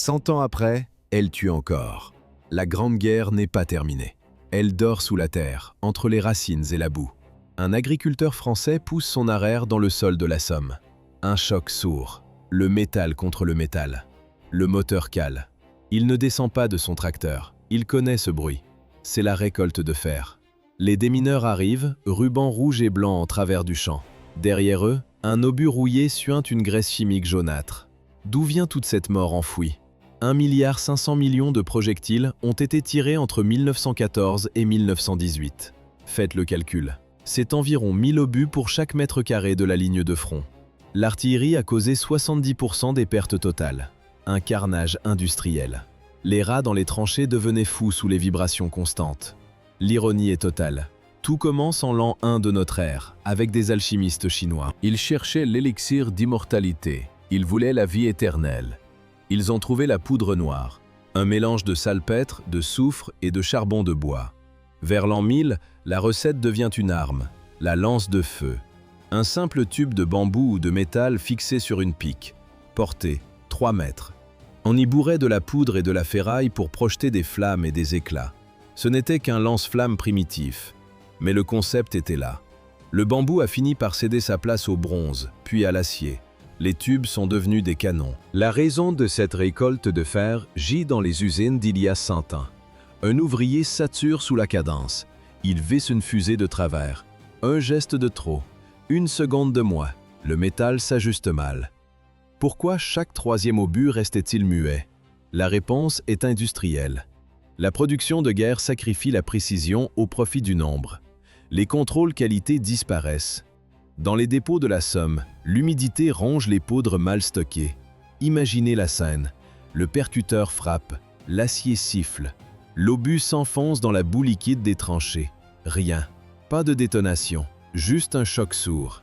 100 ans après, elle tue encore. La Grande Guerre n'est pas terminée. Elle dort sous la terre, entre les racines et la boue. Un agriculteur français pousse son arrière dans le sol de la Somme. Un choc sourd. Le métal contre le métal. Le moteur cale. Il ne descend pas de son tracteur. Il connaît ce bruit. C'est la récolte de fer. Les démineurs arrivent, rubans rouges et blancs en travers du champ. Derrière eux, un obus rouillé suinte une graisse chimique jaunâtre. D'où vient toute cette mort enfouie? 1,5 milliard de projectiles ont été tirés entre 1914 et 1918. Faites le calcul. C'est environ 1000 obus pour chaque mètre carré de la ligne de front. L'artillerie a causé 70% des pertes totales. Un carnage industriel. Les rats dans les tranchées devenaient fous sous les vibrations constantes. L'ironie est totale. Tout commence en l'an 1 de notre ère, avec des alchimistes chinois. Ils cherchaient l'élixir d'immortalité. Ils voulaient la vie éternelle. Ils ont trouvé la poudre noire, un mélange de salpêtre, de soufre et de charbon de bois. Vers l'an 1000, la recette devient une arme, la lance de feu. Un simple tube de bambou ou de métal fixé sur une pique, porté 3 mètres. On y bourrait de la poudre et de la ferraille pour projeter des flammes et des éclats. Ce n'était qu'un lance-flamme primitif, mais le concept était là. Le bambou a fini par céder sa place au bronze, puis à l'acier. Les tubes sont devenus des canons. La raison de cette récolte de fer gît dans les usines d'il y a 100 ans. Un ouvrier sature sous la cadence. Il visse une fusée de travers. Un geste de trop. 1 seconde de moins. Le métal s'ajuste mal. Pourquoi chaque troisième obus restait-il muet? La réponse est industrielle. La production de guerre sacrifie la précision au profit du nombre. Les contrôles qualité disparaissent. Dans les dépôts de la Somme, l'humidité ronge les poudres mal stockées. Imaginez la scène. Le percuteur frappe, l'acier siffle. L'obus s'enfonce dans la boue liquide des tranchées. Rien. Pas de détonation, juste un choc sourd.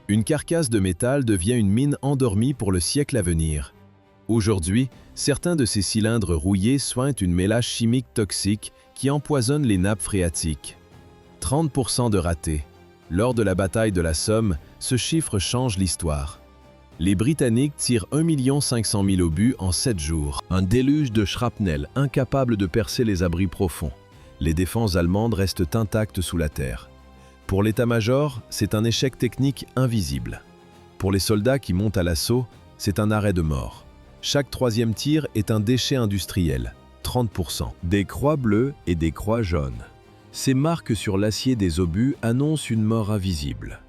Une carcasse de métal devient une mine endormie pour le siècle à venir. Aujourd'hui, certains de ces cylindres rouillés sointent une mélange chimique toxique qui empoisonne les nappes phréatiques. 30% de ratés. Lors de la bataille de la Somme, ce chiffre change l'histoire. Les Britanniques tirent 1 500 000 obus en 7 jours. Un déluge de shrapnel incapable de percer les abris profonds. Les défenses allemandes restent intactes sous la terre. Pour l'état-major, c'est un échec technique invisible. Pour les soldats qui montent à l'assaut, c'est un arrêt de mort. Chaque troisième tir est un déchet industriel, 30%. Des croix bleues et des croix jaunes. Ces marques sur l'acier des obus annoncent une mort invisible.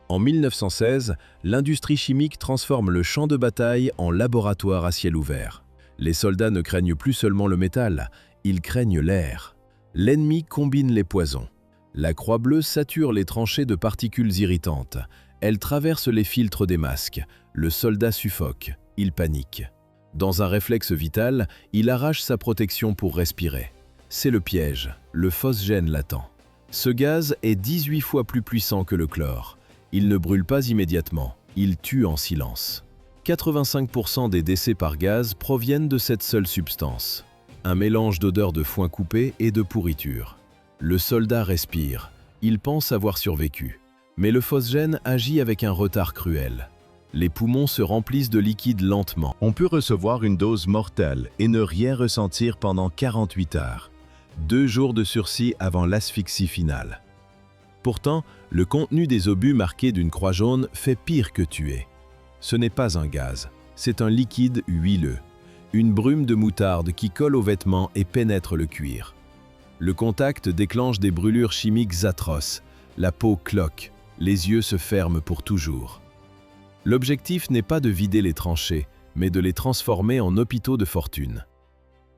En 1916, l'industrie chimique transforme le champ de bataille en laboratoire à ciel ouvert. Les soldats ne craignent plus seulement le métal, ils craignent l'air. L'ennemi combine les poisons. La croix bleue sature les tranchées de particules irritantes. Elle traverse les filtres des masques. Le soldat suffoque, il panique. Dans un réflexe vital, il arrache sa protection pour respirer. C'est le piège, le phosgène latent. Ce gaz est 18 fois plus puissant que le chlore. Il ne brûle pas immédiatement, il tue en silence. 85% des décès par gaz proviennent de cette seule substance. Un mélange d'odeur de foin coupé et de pourriture. Le soldat respire, il pense avoir survécu. Mais le phosgène agit avec un retard cruel. Les poumons se remplissent de liquide lentement. On peut recevoir une dose mortelle et ne rien ressentir pendant 48 heures. 2 jours de sursis avant l'asphyxie finale. Pourtant, le contenu des obus marqués d'une croix jaune fait pire que tuer. Ce n'est pas un gaz, c'est un liquide huileux. Une brume de moutarde qui colle aux vêtements et pénètre le cuir. Le contact déclenche des brûlures chimiques atroces. La peau cloque, les yeux se ferment pour toujours. L'objectif n'est pas de vider les tranchées, mais de les transformer en hôpitaux de fortune.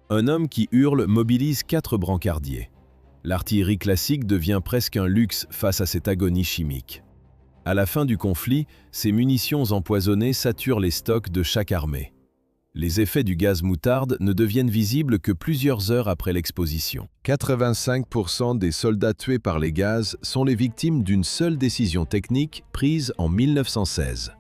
Un homme qui hurle mobilise 4 brancardiers. L'artillerie classique devient presque un luxe face à cette agonie chimique. À la fin du conflit, ces munitions empoisonnées saturent les stocks de chaque armée. Les effets du gaz moutarde ne deviennent visibles que plusieurs heures après l'exposition. 85% des soldats tués par les gaz sont les victimes d'une seule décision technique prise en 1916.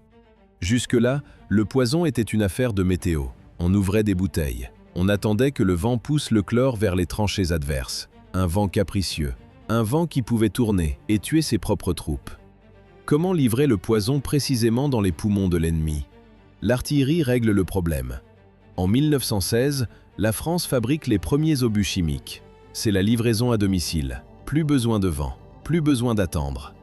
Jusque-là, le poison était une affaire de météo. On ouvrait des bouteilles. On attendait que le vent pousse le chlore vers les tranchées adverses. Un vent capricieux. Un vent qui pouvait tourner et tuer ses propres troupes. Comment livrer le poison précisément dans les poumons de l'ennemi? L'artillerie règle le problème. En 1916, la France fabrique les premiers obus chimiques. C'est la livraison à domicile. Plus besoin de vent, plus besoin d'attendre.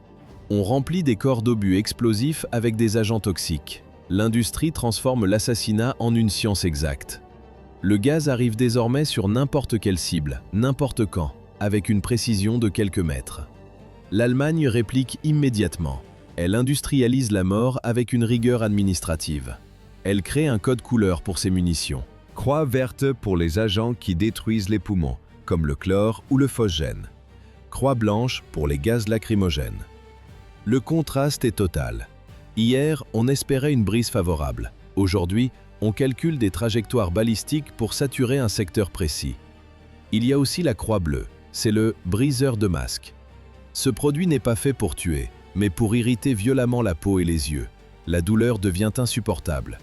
On remplit des corps d'obus explosifs avec des agents toxiques. L'industrie transforme l'assassinat en une science exacte. Le gaz arrive désormais sur n'importe quelle cible, n'importe quand, avec une précision de quelques mètres. L'Allemagne réplique immédiatement. Elle industrialise la mort avec une rigueur administrative. Elle crée un code couleur pour ses munitions. Croix verte pour les agents qui détruisent les poumons, comme le chlore ou le phosgène. Croix blanche pour les gaz lacrymogènes. Le contraste est total. Hier, on espérait une brise favorable. Aujourd'hui, on calcule des trajectoires balistiques pour saturer un secteur précis. Il y a aussi la croix bleue, c'est le briseur de masque. Ce produit n'est pas fait pour tuer, mais pour irriter violemment la peau et les yeux. La douleur devient insupportable.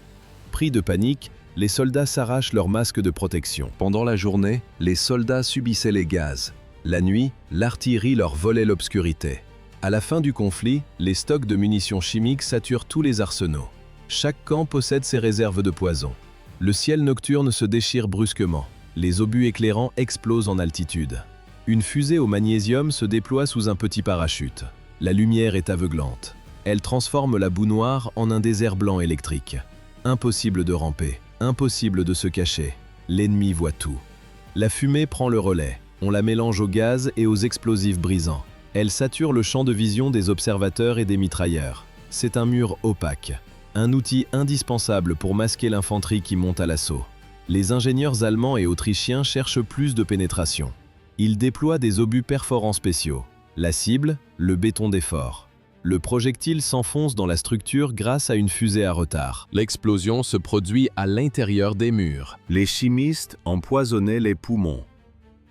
Pris de panique, les soldats s'arrachent leurs masques de protection. Pendant la journée, les soldats subissaient les gaz. La nuit, l'artillerie leur volait l'obscurité. À la fin du conflit, les stocks de munitions chimiques saturent tous les arsenaux. Chaque camp possède ses réserves de poison. Le ciel nocturne se déchire brusquement. Les obus éclairants explosent en altitude. Une fusée au magnésium se déploie sous un petit parachute. La lumière est aveuglante. Elle transforme la boue noire en un désert blanc électrique. Impossible de ramper, impossible de se cacher. L'ennemi voit tout. La fumée prend le relais. On la mélange au gaz et aux explosifs brisants. Elle sature le champ de vision des observateurs et des mitrailleurs. C'est un mur opaque, un outil indispensable pour masquer l'infanterie qui monte à l'assaut. Les ingénieurs allemands et autrichiens cherchent plus de pénétration. Ils déploient des obus perforants spéciaux. La cible, le béton d'effort. Le projectile s'enfonce dans la structure grâce à une fusée à retard. L'explosion se produit à l'intérieur des murs. Les chimistes empoisonnaient les poumons.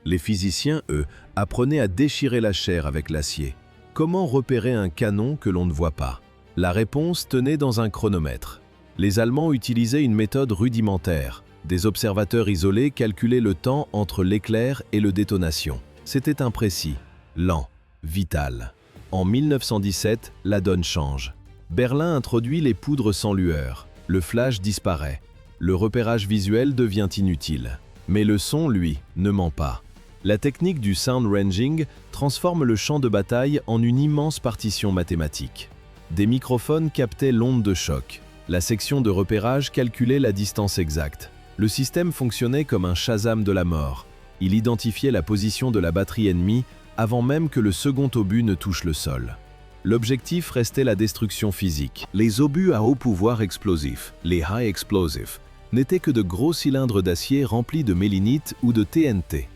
Les physiciens, eux, apprenaient à déchirer la chair avec l'acier. Comment repérer un canon que l'on ne voit pas? La réponse tenait dans un chronomètre. Les Allemands utilisaient une méthode rudimentaire. Des observateurs isolés calculaient le temps entre l'éclair et le détonation. C'était imprécis, lent, vital. En 1917, la donne change. Berlin introduit les poudres sans lueur. Le flash disparaît. Le repérage visuel devient inutile. Mais le son, lui, ne ment pas. La technique du sound ranging transforme le champ de bataille en une immense partition mathématique. Des microphones captaient l'onde de choc. La section de repérage calculait la distance exacte. Le système fonctionnait comme un Shazam de la mort. Il identifiait la position de la batterie ennemie avant même que le second obus ne touche le sol. L'objectif restait la destruction physique. Les obus à haut pouvoir explosif, les high explosives, n'étaient que de gros cylindres d'acier remplis de mélinite ou de TNT.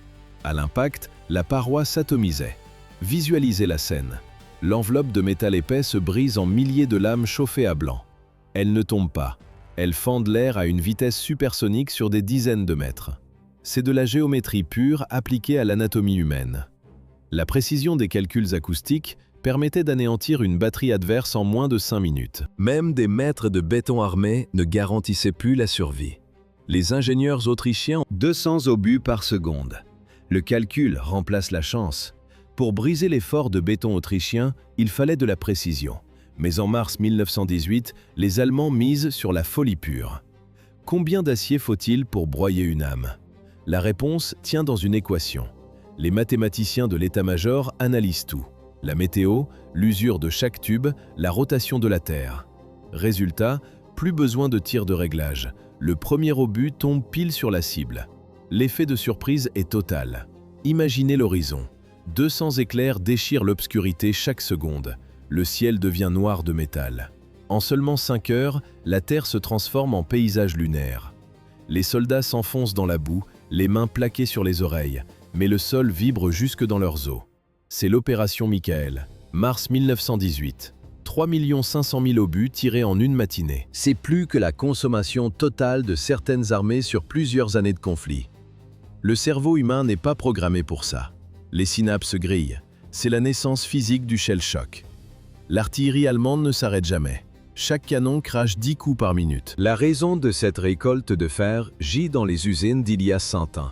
À l'impact, la paroi s'atomisait. Visualisez la scène. L'enveloppe de métal épais se brise en milliers de lames chauffées à blanc. Elles ne tombent pas. Elles fendent l'air à une vitesse supersonique sur des dizaines de mètres. C'est de la géométrie pure appliquée à l'anatomie humaine. La précision des calculs acoustiques permettait d'anéantir une batterie adverse en moins de 5 minutes. Même des mètres de béton armé ne garantissaient plus la survie. Les ingénieurs autrichiens ont 200 obus par seconde. Le calcul remplace la chance. Pour briser l'effort de béton autrichien, il fallait de la précision. Mais en mars 1918, les Allemands misent sur la folie pure. Combien d'acier faut-il pour broyer une âme? La réponse tient dans une équation. Les mathématiciens de l'état-major analysent tout. La météo, l'usure de chaque tube, la rotation de la Terre. Résultat, plus besoin de tir de réglage. Le premier obus tombe pile sur la cible. L'effet de surprise est total. Imaginez l'horizon. 200 éclairs déchirent l'obscurité chaque seconde. Le ciel devient noir de métal. En seulement 5 heures, la Terre se transforme en paysage lunaire. Les soldats s'enfoncent dans la boue, les mains plaquées sur les oreilles, mais le sol vibre jusque dans leurs os. C'est l'opération Michael, mars 1918. 3 500 000 obus tirés en une matinée. C'est plus que la consommation totale de certaines armées sur plusieurs années de conflit. Le cerveau humain n'est pas programmé pour ça. Les synapses grillent. C'est la naissance physique du shell shock. L'artillerie allemande ne s'arrête jamais. Chaque canon crache 10 coups par minute. La raison de cette récolte de fer gît dans les usines d'il y a 100 ans.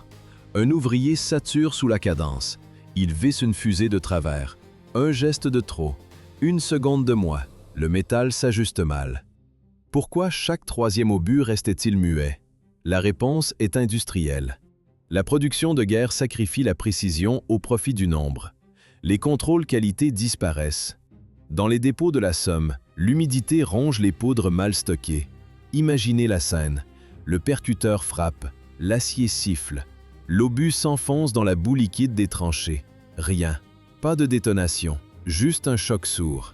Un ouvrier sature sous la cadence. Il visse une fusée de travers. Un geste de trop. Une seconde de moins. Le métal s'ajuste mal. Pourquoi chaque troisième obus restait-il muet? La réponse est industrielle. La production de guerre sacrifie la précision au profit du nombre. Les contrôles qualité disparaissent. Dans les dépôts de la Somme, l'humidité ronge les poudres mal stockées. Imaginez la scène. Le percuteur frappe, l'acier siffle. L'obus s'enfonce dans la boue liquide des tranchées. Rien. Pas de détonation, juste un choc sourd.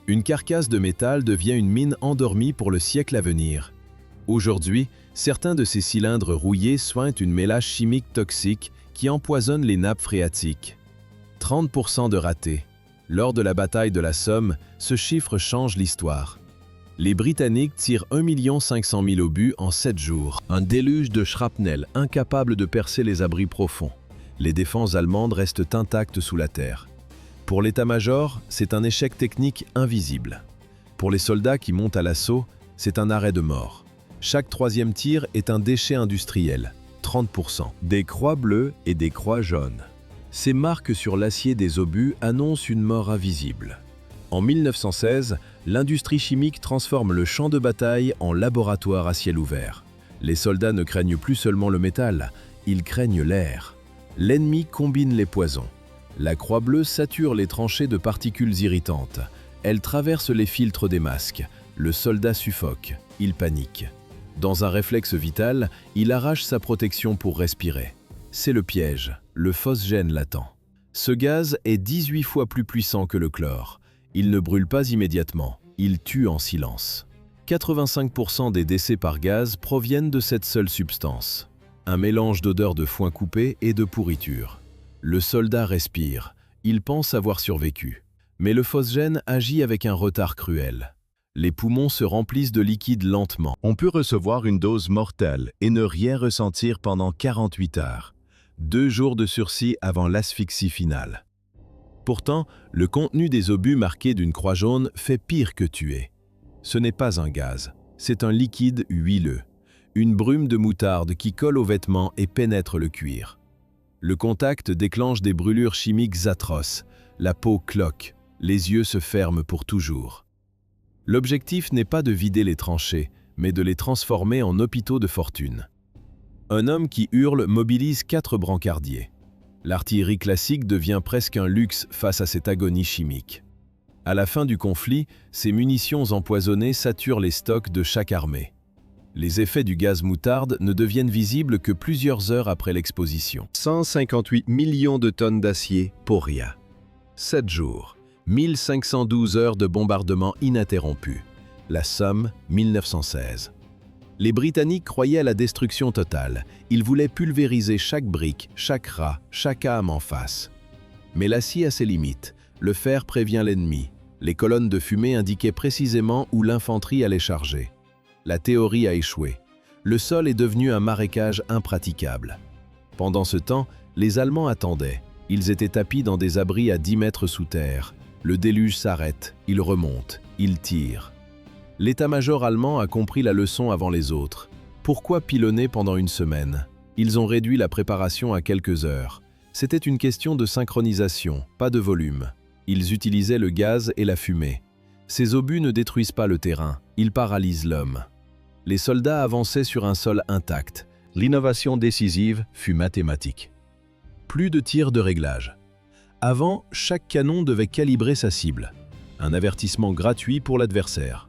Une carcasse de métal devient une mine endormie pour le siècle à venir. Aujourd'hui, certains de ces cylindres rouillés sointent une mélange chimique toxique qui empoisonne les nappes phréatiques. 30% de ratés. Lors de la bataille de la Somme, ce chiffre change l'histoire. Les Britanniques tirent 1 500 000 obus en 7 jours. Un déluge de shrapnel incapable de percer les abris profonds. Les défenses allemandes restent intactes sous la terre. Pour l'état-major, c'est un échec technique invisible. Pour les soldats qui montent à l'assaut, c'est un arrêt de mort. Chaque troisième tir est un déchet industriel, 30%. Des croix bleues et des croix jaunes. Ces marques sur l'acier des obus annoncent une mort invisible. En 1916, l'industrie chimique transforme le champ de bataille en laboratoire à ciel ouvert. Les soldats ne craignent plus seulement le métal, ils craignent l'air. L'ennemi combine les poisons. La croix bleue sature les tranchées de particules irritantes. Elle traverse les filtres des masques. Le soldat suffoque, il panique. Dans un réflexe vital, il arrache sa protection pour respirer. C'est le piège, le phosgène latent. Ce gaz est 18 fois plus puissant que le chlore. Il ne brûle pas immédiatement, il tue en silence. 85% des décès par gaz proviennent de cette seule substance. Un mélange d'odeurs de foin coupé et de pourriture. Le soldat respire, il pense avoir survécu. Mais le phosgène agit avec un retard cruel. Les poumons se remplissent de liquide lentement. On peut recevoir une dose mortelle et ne rien ressentir pendant 48 heures. 2 jours de sursis avant l'asphyxie finale. Pourtant, le contenu des obus marqués d'une croix jaune fait pire que tuer. Ce n'est pas un gaz, c'est un liquide huileux. Une brume de moutarde qui colle aux vêtements et pénètre le cuir. Le contact déclenche des brûlures chimiques atroces. La peau cloque, les yeux se ferment pour toujours. L'objectif n'est pas de vider les tranchées, mais de les transformer en hôpitaux de fortune. Un homme qui hurle mobilise 4 brancardiers. L'artillerie classique devient presque un luxe face à cette agonie chimique. À la fin du conflit, ces munitions empoisonnées saturent les stocks de chaque armée. Les effets du gaz moutarde ne deviennent visibles que plusieurs heures après l'exposition. 158 millions de tonnes d'acier pour rien. 7 jours. 1512 heures de bombardement ininterrompu. La Somme, 1916. Les Britanniques croyaient à la destruction totale. Ils voulaient pulvériser chaque brique, chaque rat, chaque âme en face. Mais l'acier a ses limites. Le fer prévient l'ennemi. Les colonnes de fumée indiquaient précisément où l'infanterie allait charger. La théorie a échoué. Le sol est devenu un marécage impraticable. Pendant ce temps, les Allemands attendaient. Ils étaient tapis dans des abris à 10 mètres sous terre. Le déluge s'arrête, il remonte, il tire. L'état-major allemand a compris la leçon avant les autres. Pourquoi pilonner pendant une semaine? Ils ont réduit la préparation à quelques heures. C'était une question de synchronisation, pas de volume. Ils utilisaient le gaz et la fumée. Ces obus ne détruisent pas le terrain, ils paralysent l'homme. Les soldats avançaient sur un sol intact. L'innovation décisive fut mathématique. Plus de tirs de réglage. Avant, chaque canon devait calibrer sa cible. Un avertissement gratuit pour l'adversaire.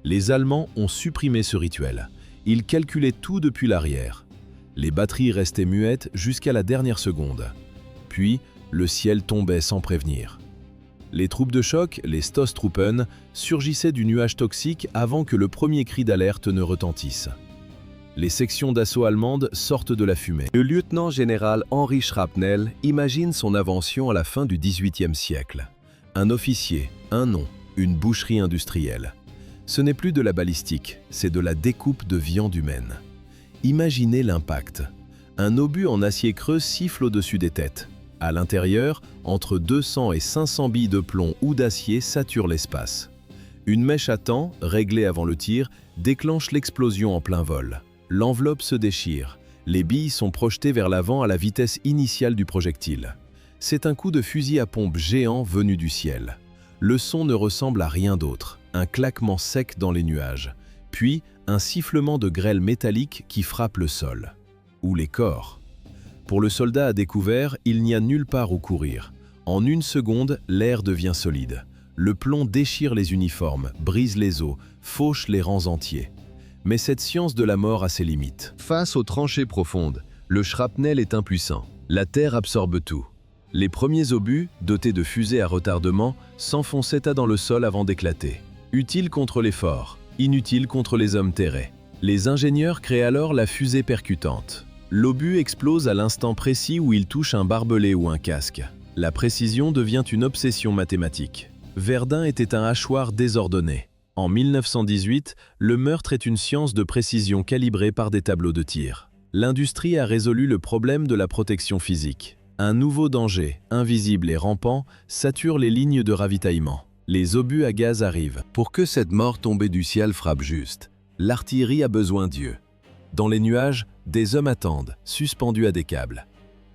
Les Allemands ont supprimé ce rituel. Ils calculaient tout depuis l'arrière. Les batteries restaient muettes jusqu'à la dernière seconde. Puis, le ciel tombait sans prévenir. Les troupes de choc, les Stoßtruppen, surgissaient du nuage toxique avant que le premier cri d'alerte ne retentisse. Les sections d'assaut allemandes sortent de la fumée. Le lieutenant-général Henri Schrapnel imagine son invention à la fin du XVIIIe siècle. Un officier, un nom, une boucherie industrielle. Ce n'est plus de la balistique, c'est de la découpe de viande humaine. Imaginez l'impact. Un obus en acier creux siffle au-dessus des têtes. À l'intérieur, entre 200 et 500 billes de plomb ou d'acier saturent l'espace. Une mèche à temps, réglée avant le tir, déclenche l'explosion en plein vol. L'enveloppe se déchire. Les billes sont projetées vers l'avant à la vitesse initiale du projectile. C'est un coup de fusil à pompe géant venu du ciel. Le son ne ressemble à rien d'autre. Un claquement sec dans les nuages. Puis, un sifflement de grêle métallique qui frappe le sol. Ou les corps. Pour le soldat à découvert, il n'y a nulle part où courir. En une seconde, l'air devient solide. Le plomb déchire les uniformes, brise les os, fauche les rangs entiers. Mais cette science de la mort a ses limites. Face aux tranchées profondes, le shrapnel est impuissant. La terre absorbe tout. Les premiers obus, dotés de fusées à retardement, s'enfonçaient dans le sol avant d'éclater. Utiles contre les forts, inutiles contre les hommes terrés. Les ingénieurs créent alors la fusée percutante. L'obus explose à l'instant précis où il touche un barbelé ou un casque. La précision devient une obsession mathématique. Verdun était un hachoir désordonné. En 1918, le meurtre est une science de précision calibrée par des tableaux de tir. L'industrie a résolu le problème de la protection physique. Un nouveau danger, invisible et rampant, sature les lignes de ravitaillement. Les obus à gaz arrivent. Pour que cette mort tombée du ciel frappe juste, l'artillerie a besoin d'yeux. Dans les nuages, des hommes attendent, suspendus à des câbles.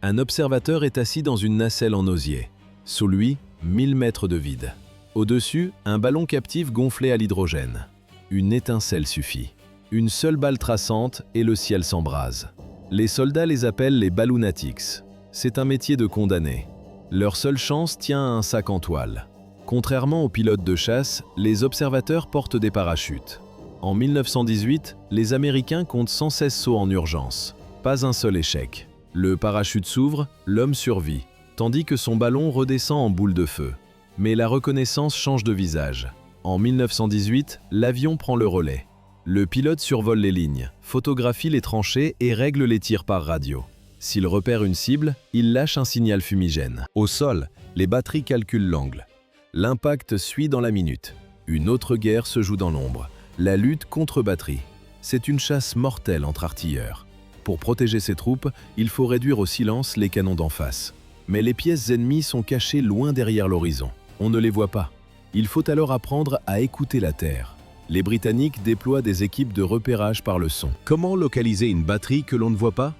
Un observateur est assis dans une nacelle en osier. Sous lui, 1000 mètres de vide. Au-dessus, un ballon captif gonflé à l'hydrogène. Une étincelle suffit. Une seule balle traçante et le ciel s'embrase. Les soldats les appellent les balloonatics. C'est un métier de condamné. Leur seule chance tient à un sac en toile. Contrairement aux pilotes de chasse, les observateurs portent des parachutes. En 1918, les Américains comptent 116 sauts en urgence. Pas un seul échec. Le parachute s'ouvre, l'homme survit, tandis que son ballon redescend en boule de feu. Mais la reconnaissance change de visage. En 1918, l'avion prend le relais. Le pilote survole les lignes, photographie les tranchées et règle les tirs par radio. S'il repère une cible, il lâche un signal fumigène. Au sol, les batteries calculent l'angle. L'impact suit dans la minute. Une autre guerre se joue dans l'ombre. La lutte contre batterie. C'est une chasse mortelle entre artilleurs. Pour protéger ses troupes, il faut réduire au silence les canons d'en face. Mais les pièces ennemies sont cachées loin derrière l'horizon. On ne les voit pas. Il faut alors apprendre à écouter la terre. Les Britanniques déploient des équipes de repérage par le son. Comment localiser une batterie que l'on ne voit pas?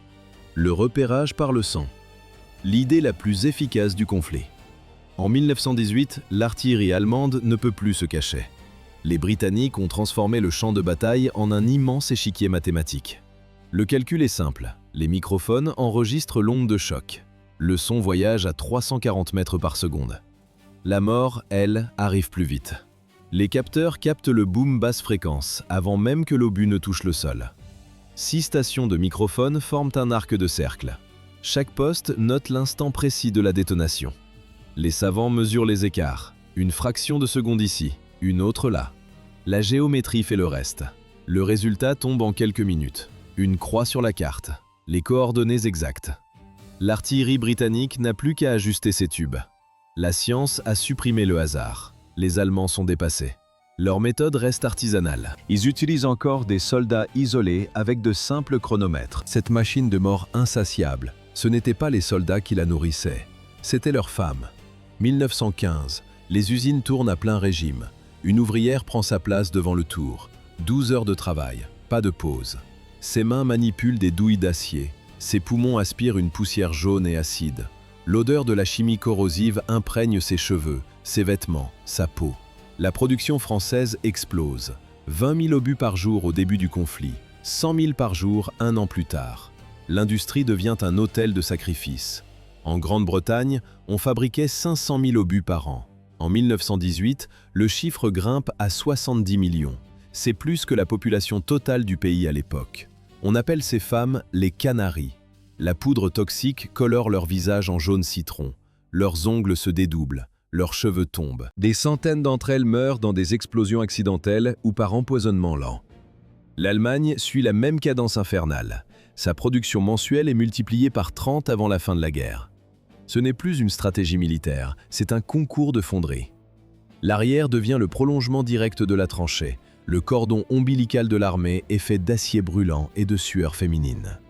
Le repérage par le son. L'idée la plus efficace du conflit. En 1918, l'artillerie allemande ne peut plus se cacher. Les Britanniques ont transformé le champ de bataille en un immense échiquier mathématique. Le calcul est simple. Les microphones enregistrent l'onde de choc. Le son voyage à 340 mètres par seconde. La mort, elle, arrive plus vite. Les capteurs captent le boom basse fréquence avant même que l'obus ne touche le sol. 6 stations de microphones forment un arc de cercle. Chaque poste note l'instant précis de la détonation. Les savants mesurent les écarts. Une fraction de seconde ici, une autre là. La géométrie fait le reste. Le résultat tombe en quelques minutes. Une croix sur la carte. Les coordonnées exactes. L'artillerie britannique n'a plus qu'à ajuster ses tubes. La science a supprimé le hasard. Les Allemands sont dépassés. Leur méthode reste artisanale. Ils utilisent encore des soldats isolés avec de simples chronomètres. Cette machine de mort insatiable, ce n'étaient pas les soldats qui la nourrissaient, c'était leurs femmes. 1915, les usines tournent à plein régime. Une ouvrière prend sa place devant le tour. 12 heures de travail, pas de pause. Ses mains manipulent des douilles d'acier. Ses poumons aspirent une poussière jaune et acide. L'odeur de la chimie corrosive imprègne ses cheveux, ses vêtements, sa peau. La production française explose. 20 000 obus par jour au début du conflit, 100 000 par jour un an plus tard. L'industrie devient un autel de sacrifice. En Grande-Bretagne, on fabriquait 500 000 obus par an. En 1918, le chiffre grimpe à 70 millions. C'est plus que la population totale du pays à l'époque. On appelle ces femmes les canaries. La poudre toxique colore leur visage en jaune citron. Leurs ongles se dédoublent, leurs cheveux tombent. Des centaines d'entre elles meurent dans des explosions accidentelles ou par empoisonnement lent. L'Allemagne suit la même cadence infernale. Sa production mensuelle est multipliée par 30 avant la fin de la guerre. Ce n'est plus une stratégie militaire, c'est un concours de fonderie. L'arrière devient le prolongement direct de la tranchée. Le cordon ombilical de l'armée est fait d'acier brûlant et de sueur féminine.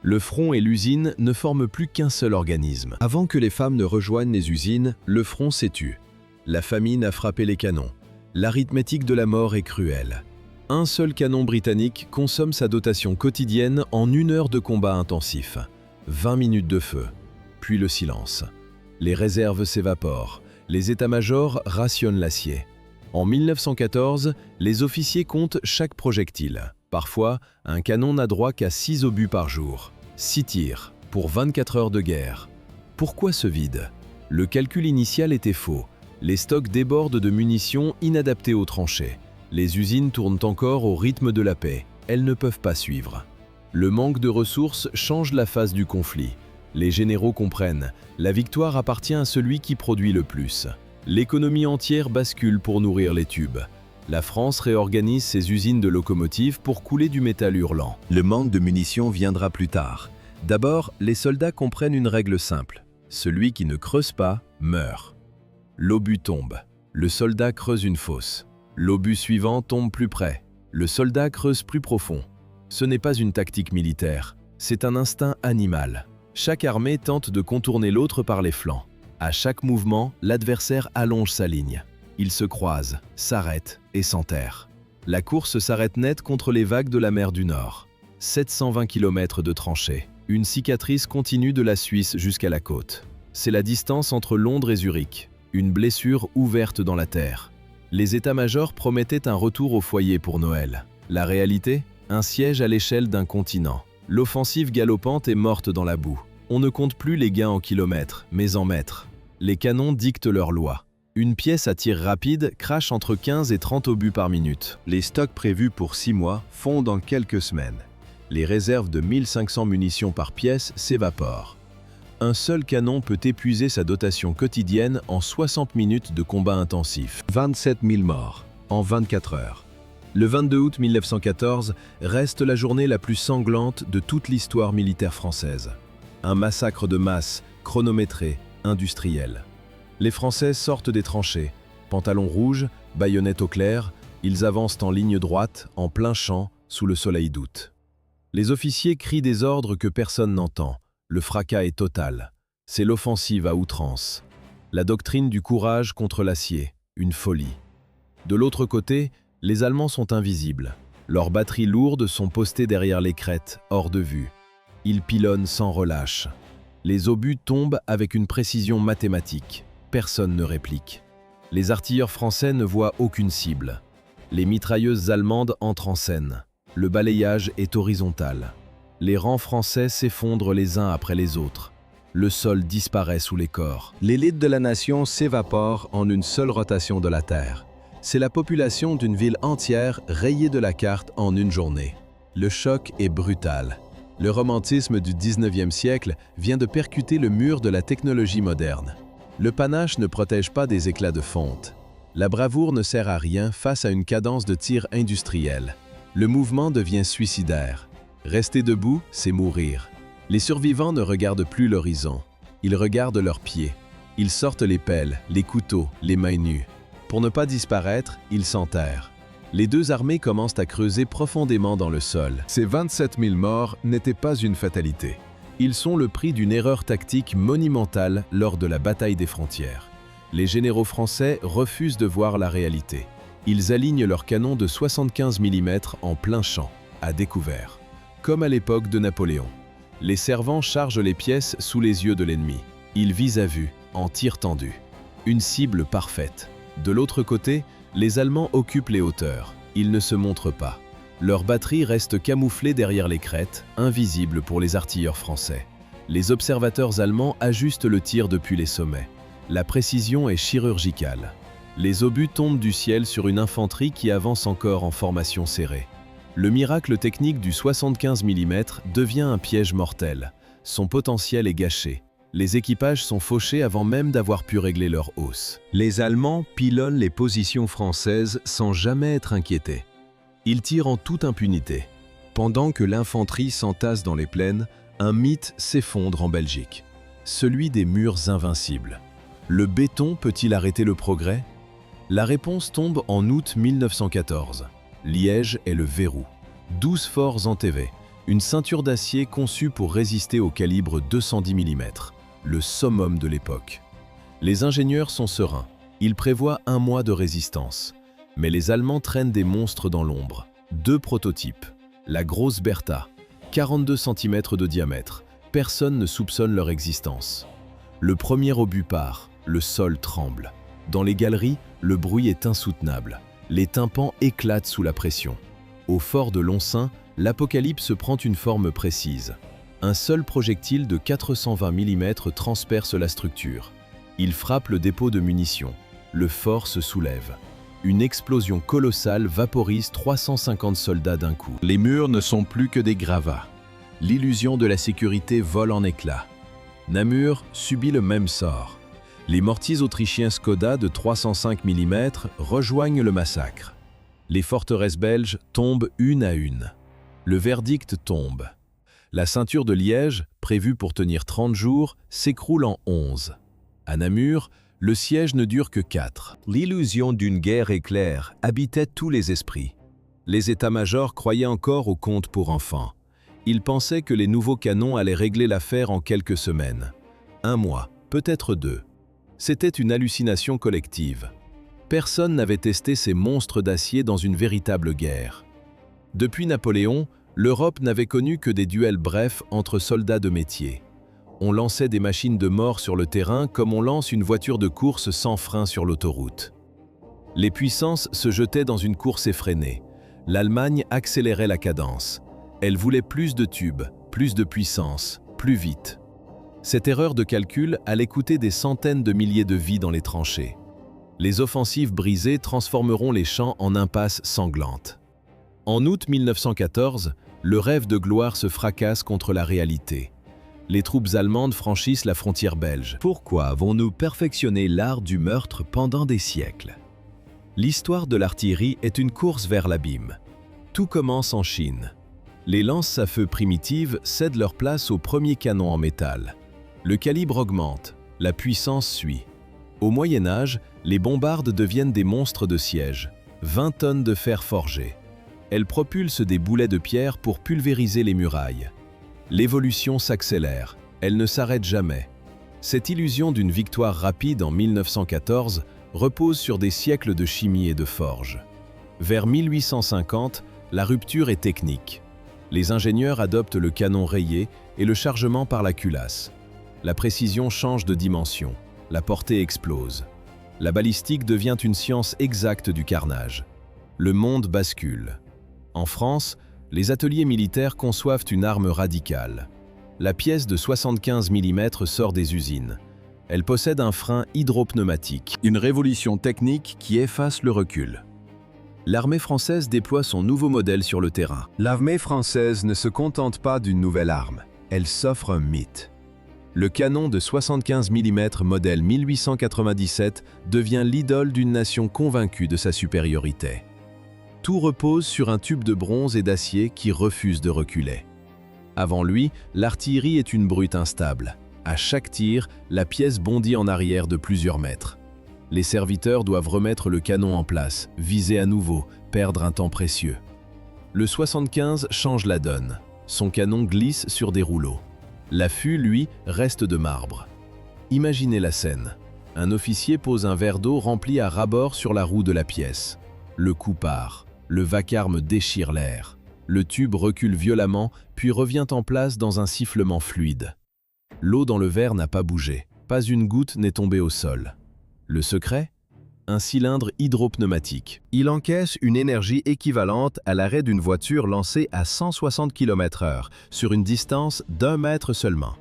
Le front et l'usine ne forment plus qu'un seul organisme. Avant que les femmes ne rejoignent les usines, le front s'étue. La famine a frappé les canons. L'arithmétique de la mort est cruelle. Un seul canon britannique consomme sa dotation quotidienne en 1 heure de combat intensif. 20 minutes de feu, puis le silence. Les réserves s'évaporent. Les états-majors rationnent l'acier. En 1914, les officiers comptent chaque projectile. Parfois, un canon n'a droit qu'à 6 obus par jour. 6 tirs, pour 24 heures de guerre. Pourquoi ce vide? Le calcul initial était faux. Les stocks débordent de munitions inadaptées aux tranchées. Les usines tournent encore au rythme de la paix. Elles ne peuvent pas suivre. Le manque de ressources change la phase du conflit. Les généraux comprennent, la victoire appartient à celui qui produit le plus. L'économie entière bascule pour nourrir les tubes. La France réorganise ses usines de locomotives pour couler du métal hurlant. Le manque de munitions viendra plus tard. D'abord, les soldats comprennent une règle simple. Celui qui ne creuse pas, meurt. L'obus tombe. Le soldat creuse une fosse. L'obus suivant tombe plus près. Le soldat creuse plus profond. Ce n'est pas une tactique militaire, c'est un instinct animal. Chaque armée tente de contourner l'autre par les flancs. À chaque mouvement, l'adversaire allonge sa ligne. Ils se croisent, s'arrêtent et s'enterrent. La course s'arrête net contre les vagues de la mer du Nord. 720 km de tranchées. Une cicatrice continue de la Suisse jusqu'à la côte. C'est la distance entre Londres et Zurich. Une blessure ouverte dans la terre. Les états-majors promettaient un retour au foyer pour Noël. La réalité? Un siège à l'échelle d'un continent. L'offensive galopante est morte dans la boue. On ne compte plus les gains en kilomètres, mais en mètres. Les canons dictent leurs lois. Une pièce à tir rapide crache entre 15 et 30 obus par minute. Les stocks prévus pour 6 mois fondent en quelques semaines. Les réserves de 1500 munitions par pièce s'évaporent. Un seul canon peut épuiser sa dotation quotidienne en 60 minutes de combat intensif. 27 000 morts en 24 heures. Le 22 août 1914 reste la journée la plus sanglante de toute l'histoire militaire française. Un massacre de masse, chronométré, industriel. Les Français sortent des tranchées, pantalons rouges, baïonnettes au clair, ils avancent en ligne droite, en plein champ, sous le soleil d'août. Les officiers crient des ordres que personne n'entend. Le fracas est total. C'est l'offensive à outrance. La doctrine du courage contre l'acier, une folie. De l'autre côté, les Allemands sont invisibles. Leurs batteries lourdes sont postées derrière les crêtes, hors de vue. Ils pilonnent sans relâche. Les obus tombent avec une précision mathématique. Personne ne réplique. Les artilleurs français ne voient aucune cible. Les mitrailleuses allemandes entrent en scène. Le balayage est horizontal. Les rangs français s'effondrent les uns après les autres. Le sol disparaît sous les corps. L'élite de la nation s'évapore en une seule rotation de la Terre. C'est la population d'une ville entière rayée de la carte en une journée. Le choc est brutal. Le romantisme du 19e siècle vient de percuter le mur de la technologie moderne. Le panache ne protège pas des éclats de fonte. La bravoure ne sert à rien face à une cadence de tir industrielle. Le mouvement devient suicidaire. Rester debout, c'est mourir. Les survivants ne regardent plus l'horizon. Ils regardent leurs pieds. Ils sortent les pelles, les couteaux, les mains nues. Pour ne pas disparaître, ils s'enterrent. Les deux armées commencent à creuser profondément dans le sol. Ces 27 000 morts n'étaient pas une fatalité. Ils sont le prix d'une erreur tactique monumentale lors de la bataille des frontières. Les généraux français refusent de voir la réalité. Ils alignent leurs canons de 75 mm en plein champ, à découvert. Comme à l'époque de Napoléon. Les servants chargent les pièces sous les yeux de l'ennemi. Ils visent à vue, en tir tendu. Une cible parfaite. De l'autre côté, les Allemands occupent les hauteurs. Ils ne se montrent pas. Leurs batteries restent camouflées derrière les crêtes, invisibles pour les artilleurs français. Les observateurs allemands ajustent le tir depuis les sommets. La précision est chirurgicale. Les obus tombent du ciel sur une infanterie qui avance encore en formation serrée. Le miracle technique du 75 mm devient un piège mortel. Son potentiel est gâché. Les équipages sont fauchés avant même d'avoir pu régler leur hausse. Les Allemands pilonnent les positions françaises sans jamais être inquiétés. Ils tirent en toute impunité. Pendant que l'infanterie s'entasse dans les plaines, un mythe s'effondre en Belgique. Celui des murs invincibles. Le béton peut-il arrêter le progrès? La réponse tombe en août 1914. Liège est le verrou. 12 forts en TV, une ceinture d'acier conçue pour résister au calibre 210 mm, le summum de l'époque. Les ingénieurs sont sereins, ils prévoient 1 mois de résistance. Mais les Allemands traînent des monstres dans l'ombre. 2 prototypes. La grosse Bertha, 42 cm de diamètre. Personne ne soupçonne leur existence. Le premier obus part, le sol tremble. Dans les galeries, le bruit est insoutenable. Les tympans éclatent sous la pression. Au fort de Lonsin, l'apocalypse prend une forme précise. Un seul projectile de 420 mm transperce la structure. Il frappe le dépôt de munitions. Le fort se soulève. Une explosion colossale vaporise 350 soldats d'un coup. Les murs ne sont plus que des gravats. L'illusion de la sécurité vole en éclats. Namur subit le même sort. Les mortiers autrichiens Skoda de 305 mm rejoignent le massacre. Les forteresses belges tombent une à une. Le verdict tombe. La ceinture de Liège, prévue pour tenir 30 jours, s'écroule en 11. À Namur, le siège ne dure que 4. L'illusion d'une guerre éclair habitait tous les esprits. Les états-majors croyaient encore aux contes pour enfants. Ils pensaient que les nouveaux canons allaient régler l'affaire en quelques semaines. 1 mois, peut-être 2. C'était une hallucination collective. Personne n'avait testé ces monstres d'acier dans une véritable guerre. Depuis Napoléon, l'Europe n'avait connu que des duels brefs entre soldats de métier. On lançait des machines de mort sur le terrain comme on lance une voiture de course sans frein sur l'autoroute. Les puissances se jetaient dans une course effrénée. L'Allemagne accélérait la cadence. Elle voulait plus de tubes, plus de puissance, plus vite. Cette erreur de calcul allait coûter des centaines de milliers de vies dans les tranchées. Les offensives brisées transformeront les champs en impasses sanglantes. En août 1914, le rêve de gloire se fracasse contre la réalité. Les troupes allemandes franchissent la frontière belge. Pourquoi avons-nous perfectionné l'art du meurtre pendant des siècles? L'histoire de l'artillerie est une course vers l'abîme. Tout commence en Chine. Les lances à feu primitives cèdent leur place aux premiers canons en métal. Le calibre augmente, la puissance suit. Au Moyen Âge, les bombardes deviennent des monstres de siège, 20 tonnes de fer forgé. Elles propulsent des boulets de pierre pour pulvériser les murailles. L'évolution s'accélère, elle ne s'arrête jamais. Cette illusion d'une victoire rapide en 1914 repose sur des siècles de chimie et de forge. Vers 1850, la rupture est technique. Les ingénieurs adoptent le canon rayé et le chargement par la culasse. La précision change de dimension, la portée explose. La balistique devient une science exacte du carnage. Le monde bascule. En France, les ateliers militaires conçoivent une arme radicale. La pièce de 75 mm sort des usines. Elle possède un frein hydropneumatique. Une révolution technique qui efface le recul. L'armée française déploie son nouveau modèle sur le terrain. L'armée française ne se contente pas d'une nouvelle arme, elle s'offre un mythe. Le canon de 75 mm modèle 1897 devient l'idole d'une nation convaincue de sa supériorité. Tout repose sur un tube de bronze et d'acier qui refuse de reculer. Avant lui, l'artillerie est une brute instable. À chaque tir, la pièce bondit en arrière de plusieurs mètres. Les serviteurs doivent remettre le canon en place, viser à nouveau, perdre un temps précieux. Le 75 change la donne. Son canon glisse sur des rouleaux. L'affût, lui, reste de marbre. Imaginez la scène. Un officier pose un verre d'eau rempli à ras-bord sur la roue de la pièce. Le coup part. Le vacarme déchire l'air. Le tube recule violemment, puis revient en place dans un sifflement fluide. L'eau dans le verre n'a pas bougé. Pas une goutte n'est tombée au sol. Le secret? Un cylindre hydropneumatique. Il encaisse une énergie équivalente à l'arrêt d'une voiture lancée à 160 km/h, sur une distance d'1 mètre seulement.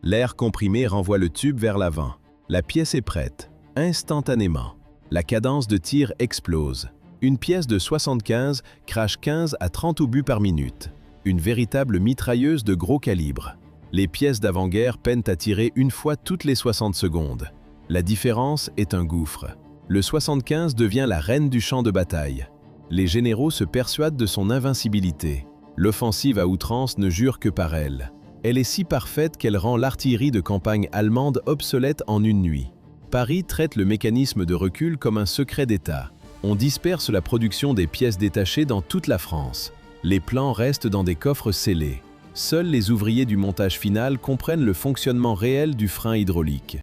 L'air comprimé renvoie le tube vers l'avant. La pièce est prête. Instantanément. La cadence de tir explose. Une pièce de 75 crache 15 à 30 obus par minute. Une véritable mitrailleuse de gros calibre. Les pièces d'avant-guerre peinent à tirer une fois toutes les 60 secondes. La différence est un gouffre. Le 75 devient la reine du champ de bataille. Les généraux se persuadent de son invincibilité. L'offensive à outrance ne jure que par elle. Elle est si parfaite qu'elle rend l'artillerie de campagne allemande obsolète en une nuit. Paris traite le mécanisme de recul comme un secret d'État. On disperse la production des pièces détachées dans toute la France. Les plans restent dans des coffres scellés. Seuls les ouvriers du montage final comprennent le fonctionnement réel du frein hydraulique.